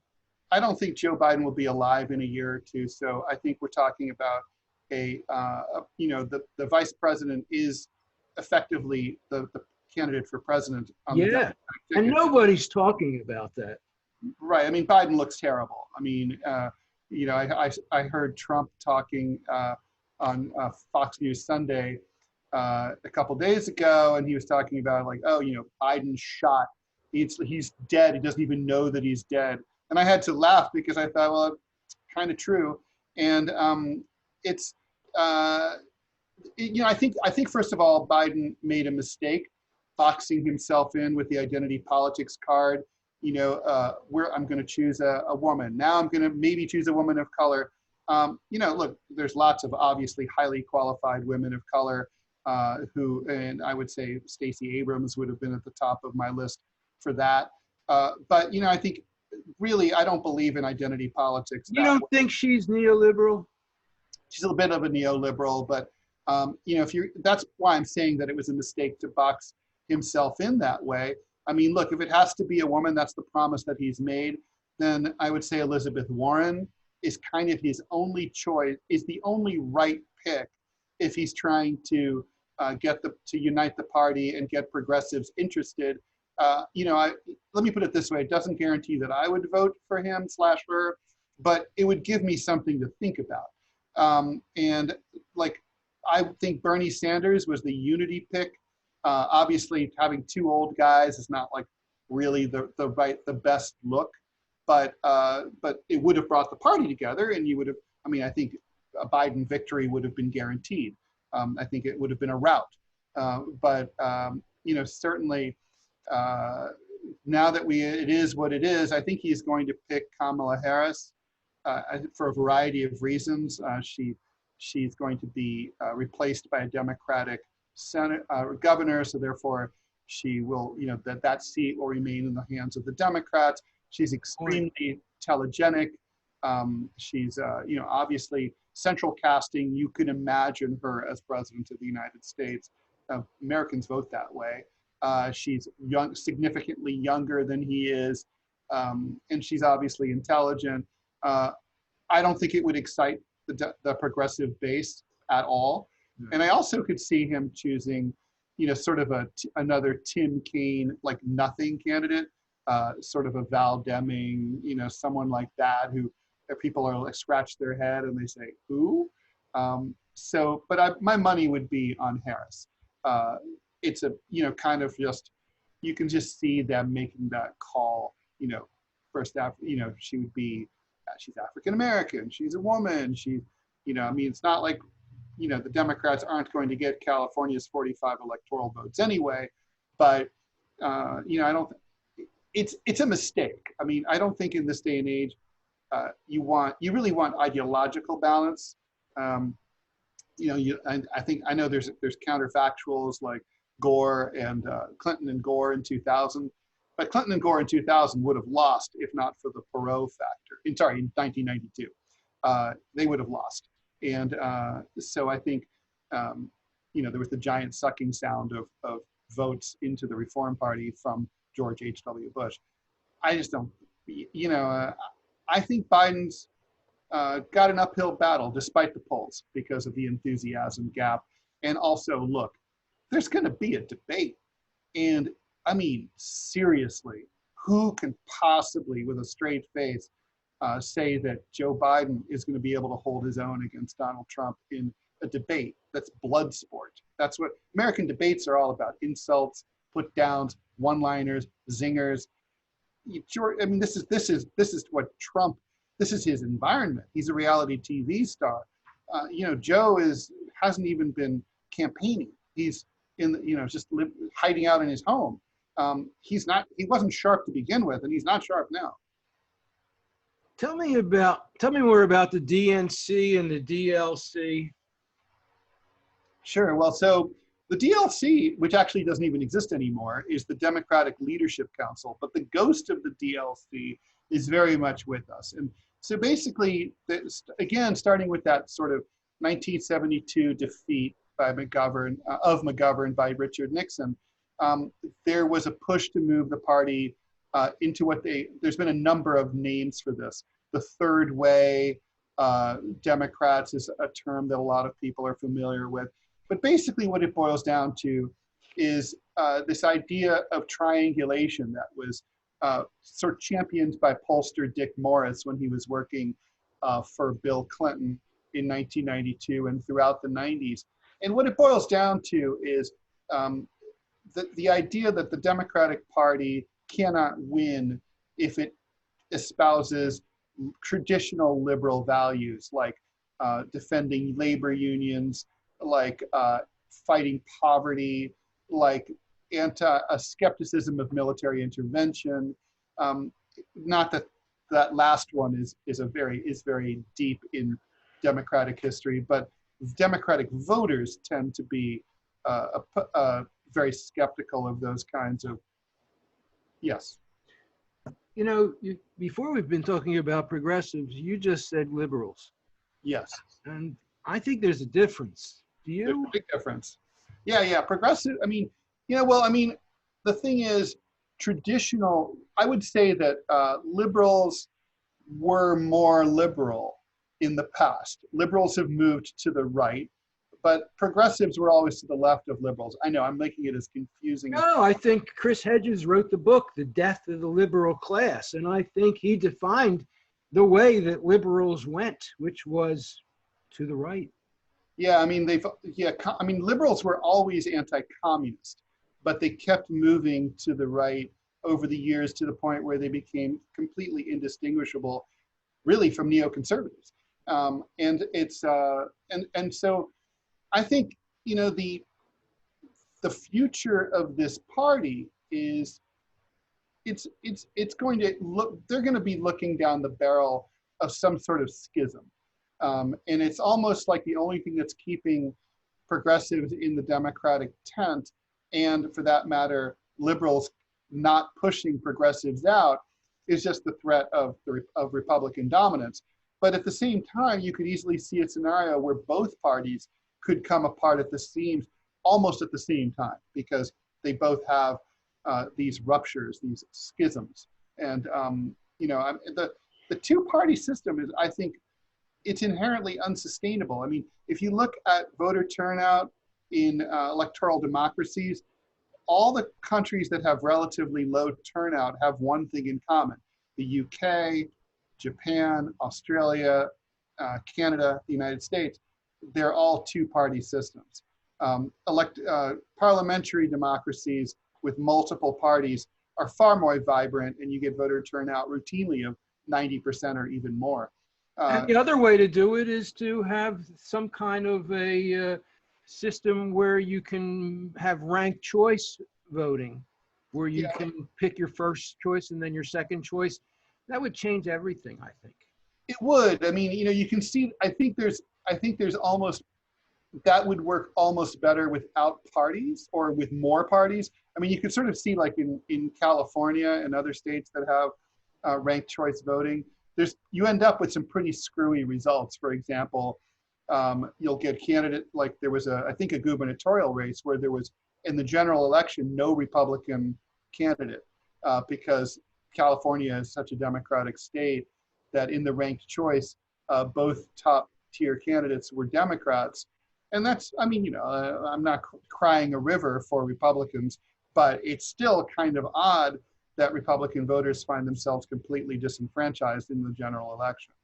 I don't think Joe Biden will be alive in a year or two. So I think we're talking about the vice president is effectively the candidate for president. And nobody's talking about that. Right. I mean, Biden looks terrible. I mean, I heard Trump talking on Fox News Sunday a couple days ago, and he was talking about like, Biden's shot. He's dead. He doesn't even know that he's dead. And I had to laugh because I thought, well, it's kind of true. And I think first of all, Biden made a mistake boxing himself in with the identity politics card. I'm going to choose a woman. Now I'm going to maybe choose a woman of color. Look, there's lots of obviously highly qualified women of color and I would say Stacey Abrams would have been at the top of my list for that. But I think really, I don't believe in identity politics. You don't think she's neoliberal? She's a bit of a neoliberal, but that's why I'm saying that it was a mistake to box himself in that way. I mean, look, if it has to be a woman, that's the promise that he's made, then I would say Elizabeth Warren is kind of his only choice, is the only right pick if he's trying to to unite the party and get progressives interested. Let me put it this way: it doesn't guarantee that I would vote for him / her, but it would give me something to think about. And like, I think Bernie Sanders was the unity pick. Obviously, having two old guys is not like really the best look, but it would have brought the party together, and you would have. I mean, I think a Biden victory would have been guaranteed. I think it would have been a rout, but certainly now that it is what it is, I think he's going to pick Kamala Harris for a variety of reasons. She's going to be replaced by a Democratic governor, so therefore she will, that seat will remain in the hands of the Democrats. She's extremely telegenic. She's, obviously central casting. You can imagine her as president of the United States. Americans vote that way. She's young, significantly younger than he is, and she's obviously intelligent. I don't think it would excite the progressive base at all. Mm-hmm. And I also could see him choosing, sort of another Tim Kaine, like nothing candidate, sort of a Val Deming, someone like that who people are like scratch their head and they say, who? But my money would be on Harris. It's a, kind of just, you can just see them making that call, first after, she would be, she's African-American, she's a woman, it's not like, the Democrats aren't going to get California's 45 electoral votes anyway, but, I don't, it's a mistake. I mean, I don't think in this day and age, you really want ideological balance. I know there's counterfactuals like Gore and Clinton and Gore in 2000, but Clinton and Gore in 2000 would have lost if not for the Perot factor. In 1992, they would have lost. And so I think, there was the giant sucking sound of votes into the Reform Party from George H.W. Bush. I just don't, I think Biden's got an uphill battle despite the polls because of the enthusiasm gap. And also, look, there's going to be a debate. And I mean, seriously, who can possibly, with a straight face, say that Joe Biden is going to be able to hold his own against Donald Trump in a debate? That's blood sport. That's what American debates are all about: insults, put downs, one-liners, zingers. I mean, this is what Trump. This is his environment. He's a reality TV star. Joe hasn't even been campaigning. He's hiding out in his home. He wasn't sharp to begin with, and he's not sharp now. Tell me more about the DNC and the DLC. Sure. Well, so the DLC, which actually doesn't even exist anymore, is the Democratic Leadership Council, but the ghost of the DLC is very much with us. And so basically, again, starting with that sort of 1972 defeat by McGovern by Richard Nixon, there was a push to move the party into there's been a number of names for this. The third way Democrats is a term that a lot of people are familiar with. But basically what it boils down to is this idea of triangulation that was sort of championed by pollster Dick Morris when he was working for Bill Clinton in 1992 and throughout the 90s. And what it boils down to is the idea that the Democratic Party cannot win if it espouses traditional liberal values like defending labor unions, like fighting poverty, like a skepticism of military intervention. Not that last one is very deep in Democratic history, but Democratic voters tend to be very skeptical of those kinds of. Yes. Before we've been talking about progressives, you just said liberals. Yes. And I think there's a difference. Do you? There's a big difference. Yeah. Progressive. The thing is, traditional. I would say that liberals were more liberal in the past. Liberals have moved to the right, but progressives were always to the left of liberals. I know I'm making it as confusing. No, I think Chris Hedges wrote the book, The Death of the Liberal Class, and I think he defined the way that liberals went, which was to the right. Yeah, I mean, liberals were always anti-communist, but they kept moving to the right over the years to the point where they became completely indistinguishable, really, from neoconservatives. And so I think, you know, the future of this party is it's going to look, they're going to be looking down the barrel of some sort of schism. And it's almost like the only thing that's keeping progressives in the Democratic tent, and for that matter, liberals not pushing progressives out, is just the threat of Republican dominance. But at the same time, you could easily see a scenario where both parties could come apart at the seams almost at the same time, because they both have these ruptures, these schisms. And you know, the two-party system is, I think, it's inherently unsustainable. I mean, if you look at voter turnout in electoral democracies, all the countries that have relatively low turnout have one thing in common. The UK, Japan, Australia, Canada, the United States, they're all two-party systems. Parliamentary democracies with multiple parties are far more vibrant, and you get voter turnout routinely of 90% or even more. And the other way to do it is to have some kind of a system where you can have ranked choice voting, where you can pick your first choice and then your second choice. That would change everything, I think. It would. I mean, you know, you can see, I think there's almost, that would work almost better without parties or with more parties. I mean, you could sort of see, like in California and other states that have ranked choice voting, you end up with some pretty screwy results. For example, you'll get candidate, like there was I think a gubernatorial race where there was, in the general election, no Republican candidate because California is such a Democratic state that in the ranked choice, both top tier candidates were Democrats. And that's, I mean, you know, I'm not crying a river for Republicans, but it's still kind of odd that Republican voters find themselves completely disenfranchised in the general election.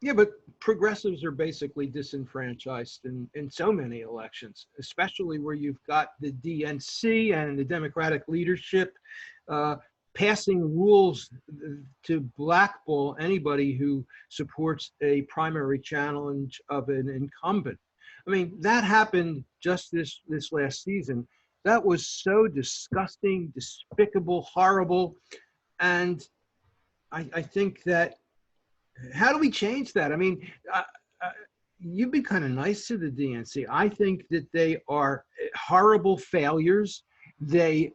Yeah, but progressives are basically disenfranchised in so many elections, especially where you've got the DNC and the Democratic leadership passing rules to blackball anybody who supports a primary challenge of an incumbent. I mean, that happened just this last season. That was so disgusting, despicable, horrible. And I think that, how do we change that? I mean, you've been kind of nice to the DNC. I think that they are horrible failures. Their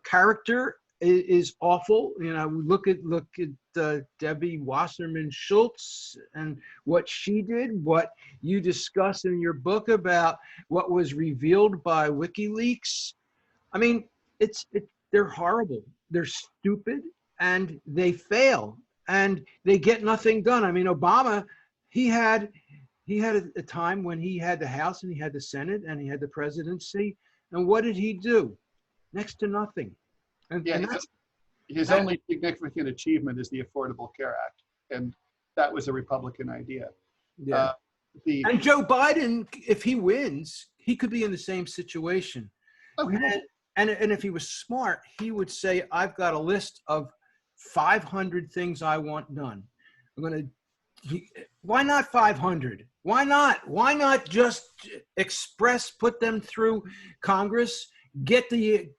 character is awful. You know, look at Debbie Wasserman Schultz and what she did, what you discuss in your book about what was revealed by WikiLeaks. I mean, they're horrible. They're stupid, and they fail, and they get nothing done. I mean, Obama, he had a time when he had the House and he had the Senate and he had the presidency, and what did he do? Next to nothing. And his only significant achievement is the Affordable Care Act, and that was a Republican idea. Yeah. And Joe Biden, if he wins, he could be in the same situation. Okay. And if he was smart, he would say, I've got a list of 500 things I want done. Why not 500? Why not? Why not just put them through Congress, get the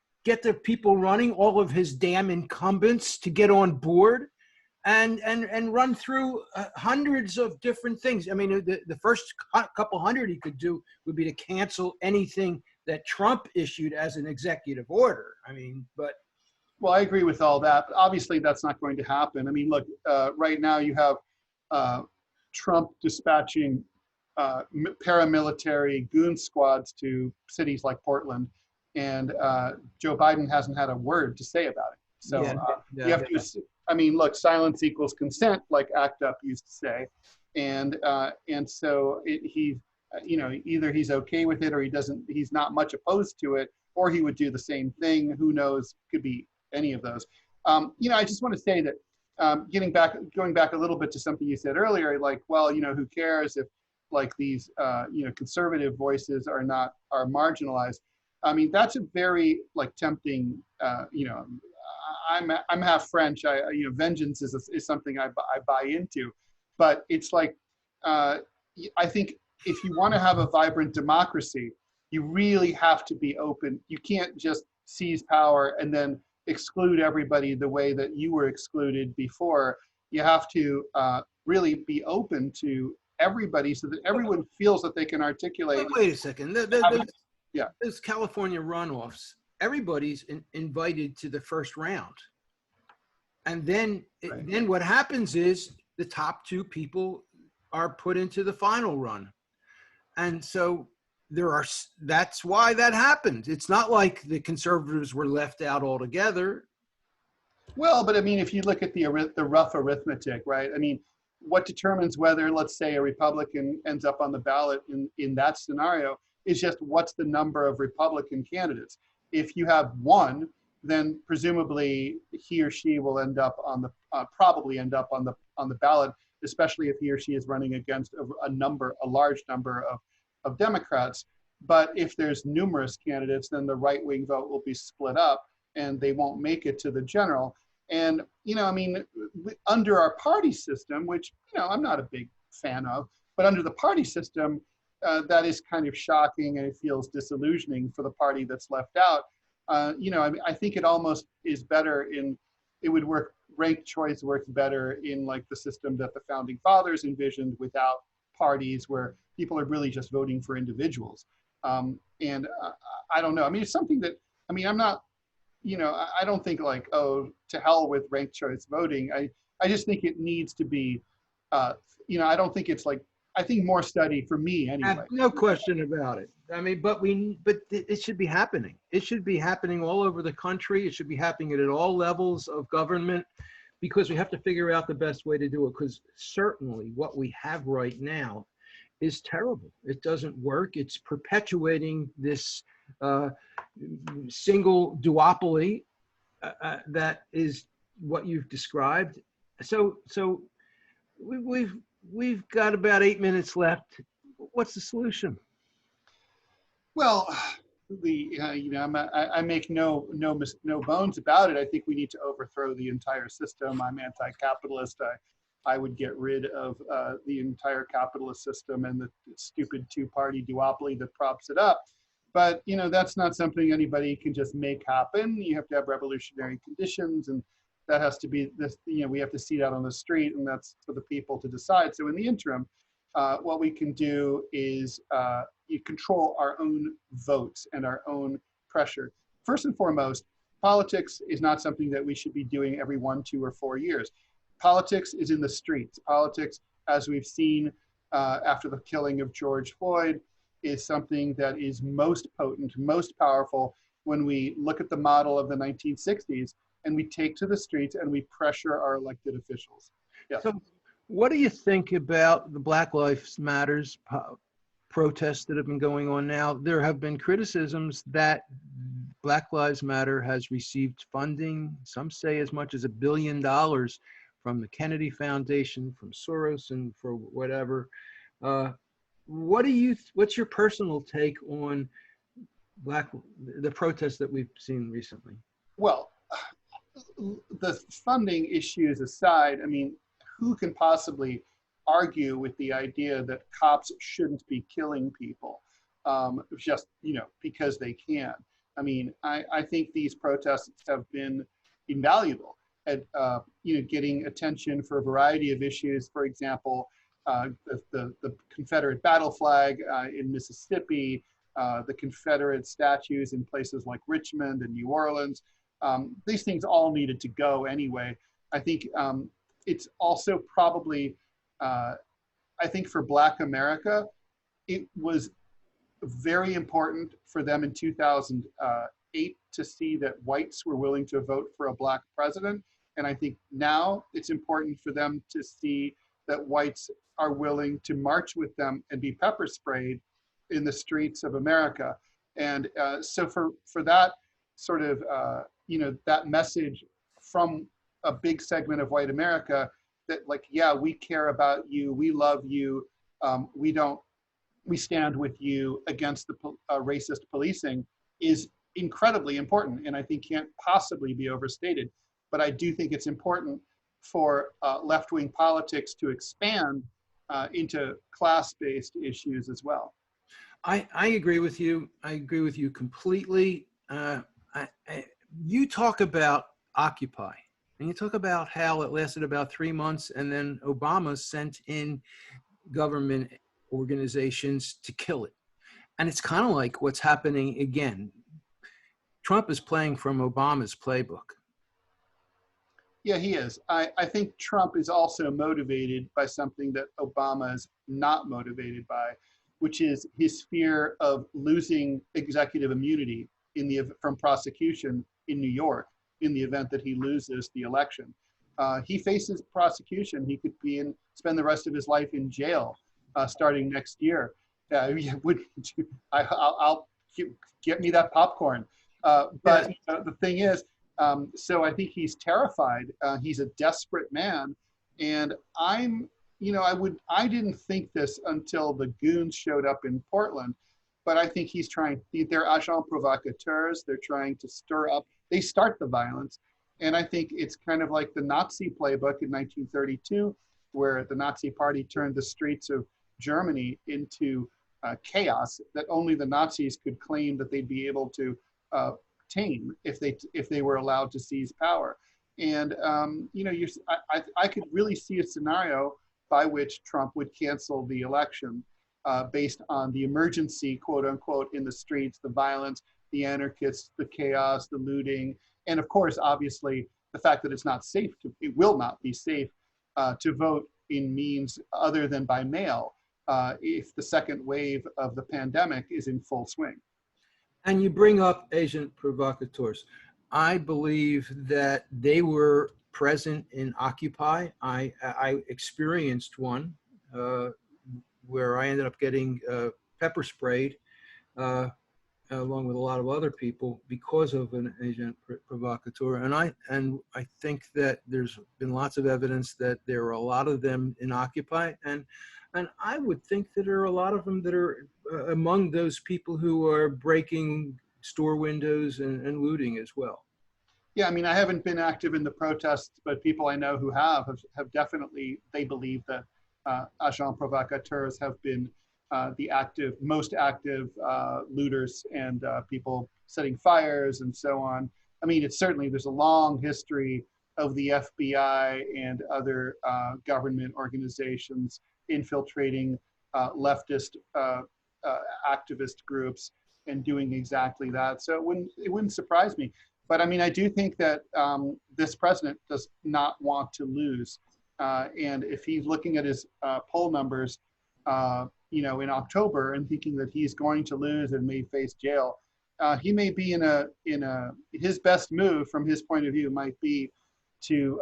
people running, all of his damn incumbents to get on board, and run through hundreds of different things. I mean, the first couple hundred he could do would be to cancel anything that Trump issued as an executive order. I mean, but. Well, I agree with all that, but obviously that's not going to happen. I mean, look, right now you have Trump dispatching paramilitary goon squads to cities like Portland, and Joe Biden hasn't had a word to say about it. So I mean, look, silence equals consent, like ACT UP used to say. And so either he's okay with it or he's not much opposed to it, or he would do the same thing. Who knows? Could be any of those. I just want to say that going back a little bit to something you said earlier, like, well, who cares if like these, conservative voices are marginalized. I mean, that's a very like tempting, I'm half French. Vengeance is something I buy into, but it's like, I think if you want to have a vibrant democracy, you really have to be open. You can't just seize power and then exclude everybody the way that you were excluded before. You have to really be open to everybody so that everyone feels that they can articulate. Wait a second. There's California runoffs. Everybody's invited to the first round. And then what happens is the top two people are put into the final run. And so that's why that happened. It's not like the conservatives were left out altogether. Well, but I mean, if you look at the rough arithmetic, right? I mean, what determines whether, let's say, a Republican ends up on the ballot in that scenario is just what's the number of Republican candidates. If you have one, then presumably he or she will end up probably end up on the ballot, especially if he or she is running against a large number of Democrats. But if there's numerous candidates, then the right-wing vote will be split up and they won't make it to the general. And, I mean, under our party system, which, I'm not a big fan of, but under the party system, that is kind of shocking, and it feels disillusioning for the party that's left out. I think it almost is better ranked choice works better in like the system that the founding fathers envisioned, without parties, where people are really just voting for individuals. And I don't know. I mean, it's something that, I'm not, I don't think like, oh, to hell with ranked choice voting. I just think it needs to be, I don't think it's like, I think more study for me anyway. No question about it. I mean, but it should be happening. It should be happening all over the country. It should be happening at all levels of government, because we have to figure out the best way to do it. Because certainly what we have right now is terrible. It doesn't work. It's perpetuating this single duopoly that is what you've described. So we've got about 8 minutes left. What's the solution? Well, I make no bones about it. I think we need to overthrow the entire system. I'm anti-capitalist. I would get rid of the entire capitalist system and the stupid two-party duopoly that props it up. But that's not something anybody can just make happen. You have to have revolutionary conditions, and that has to be this. We have to see that on the street, and that's for the people to decide. So in the interim, what we can do is you control our own votes and our own pressure. First and foremost, politics is not something that we should be doing every 1, 2, or 4 years. Politics is in the streets. Politics, as we've seen after the killing of George Floyd, is something that is most potent, most powerful when we look at the model of the 1960s and we take to the streets and we pressure our elected officials. Yeah. So what do you think about the Black Lives Matters protests that have been going on now? There have been criticisms that Black Lives Matter has received funding, some say as much as $1 billion from the Kennedy Foundation, from Soros, and for whatever. What's your personal take on the protests that we've seen recently? Well, the funding issues aside, I mean, who can possibly argue with the idea that cops shouldn't be killing people just, because they can? I mean, I think these protests have been invaluable at, getting attention for a variety of issues. For example, the Confederate battle flag in Mississippi, the Confederate statues in places like Richmond and New Orleans. These things all needed to go anyway. I think it's also probably, I think for Black America, it was very important for them in 2008 to see that whites were willing to vote for a Black president. And I think now it's important for them to see that whites are willing to march with them and be pepper sprayed in the streets of America. And so for that sort of, that message from a big segment of white America that like, yeah, we care about you, we love you, we stand with you against the racist policing is incredibly important, and I think can't possibly be overstated. But I do think it's important for left-wing politics to expand into class-based issues as well. I agree with you. I agree with you completely. You talk about Occupy, and you talk about how it lasted about 3 months, and then Obama sent in government organizations to kill it. And it's kind of like what's happening again. Trump is playing from Obama's playbook. Yeah, he is. I think Trump is also motivated by something that Obama is not motivated by, which is his fear of losing executive immunity from prosecution in New York in the event that he loses the election. He faces prosecution. He could spend the rest of his life in jail starting next year. I'll get me that popcorn. But the thing is, so I think he's terrified. He's a desperate man, and I didn't think this until the goons showed up in Portland, but I think they're agents provocateurs. They're trying to stir up. They start the violence, and I think it's kind of like the Nazi playbook in 1932, where the Nazi Party turned the streets of Germany into chaos that only the Nazis could claim that they'd be able to tame if they were allowed to seize power. And I could really see a scenario by which Trump would cancel the election based on the emergency, quote unquote, in the streets, the violence, the anarchists, the chaos, the looting, and of course, obviously, the fact that it will not be safe to vote in means other than by mail if the second wave of the pandemic is in full swing. And you bring up agent provocateurs. I believe that they were present in Occupy. I experienced one where I ended up getting pepper sprayed along with a lot of other people because of an agent provocateur. And I think that there's been lots of evidence that there are a lot of them in Occupy, and I would think that there are a lot of them that are among those people who are breaking store windows and looting as well. Yeah, I mean, I haven't been active in the protests, but people I know who have definitely, they believe that agents provocateurs have been the most active looters and people setting fires and so on. I mean, there's a long history of the FBI and other government organizations infiltrating leftist activist groups and doing exactly that. So it wouldn't surprise me. But I mean, I do think that this president does not want to lose. And if he's looking at his poll numbers, in October and thinking that he's going to lose and may face jail, he may be his best move from his point of view might be to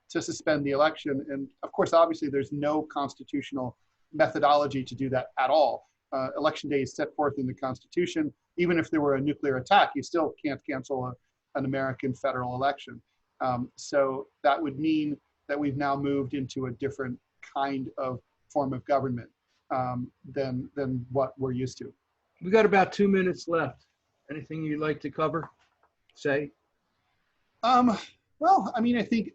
suspend the election. And of course, obviously, there's no constitutional methodology to do that at all. Election day is set forth in the Constitution. Even if there were a nuclear attack, you still can't cancel an American federal election. So that would mean that we've now moved into a different kind of form of government than what we're used to. We got about 2 minutes left. Anything you'd like to cover? Say? Well, I mean, I think,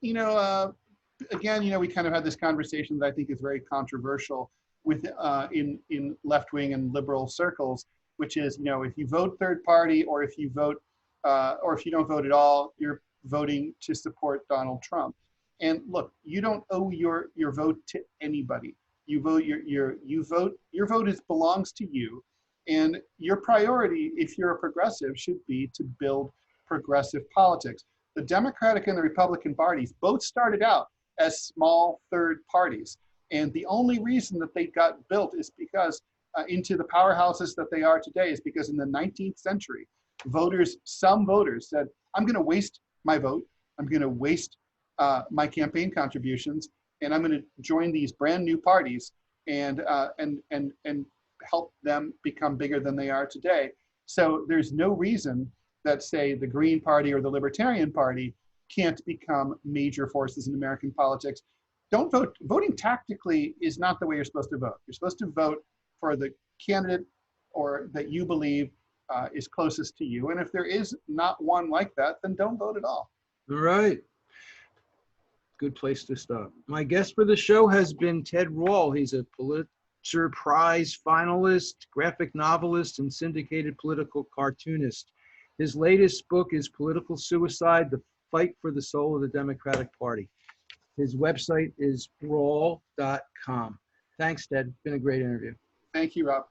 again, we kind of had this conversation that I think is very controversial with in left-wing and liberal circles, which is, if you vote third party or if you vote or if you don't vote at all, you're voting to support Donald Trump. And look, you don't owe your vote to anybody. You vote your vote belongs to you, and your priority, if you're a progressive, should be to build progressive politics. The Democratic and the Republican parties both started out as small third parties, and the only reason that they got built is because into the powerhouses that they are today is because in the 19th century, some voters said, I'm going to waste my vote. I'm going to waste my campaign contributions, and I'm going to join these brand new parties and help them become bigger than they are today. So there's no reason that, say, the Green Party or the Libertarian Party can't become major forces in American politics. Don't vote. Voting tactically is not the way you're supposed to vote. You're supposed to vote for the candidate or that you believe is closest to you. And if there is not one like that, then don't vote at all. All right. Good place to stop. My guest for the show has been Ted Rall. He's a Pulitzer Prize finalist, graphic novelist, and syndicated political cartoonist. His latest book is Political Suicide: The Fight for the Soul of the Democratic Party. His website is rall.com. Thanks, Ted. Been a great interview. Thank you, Rob.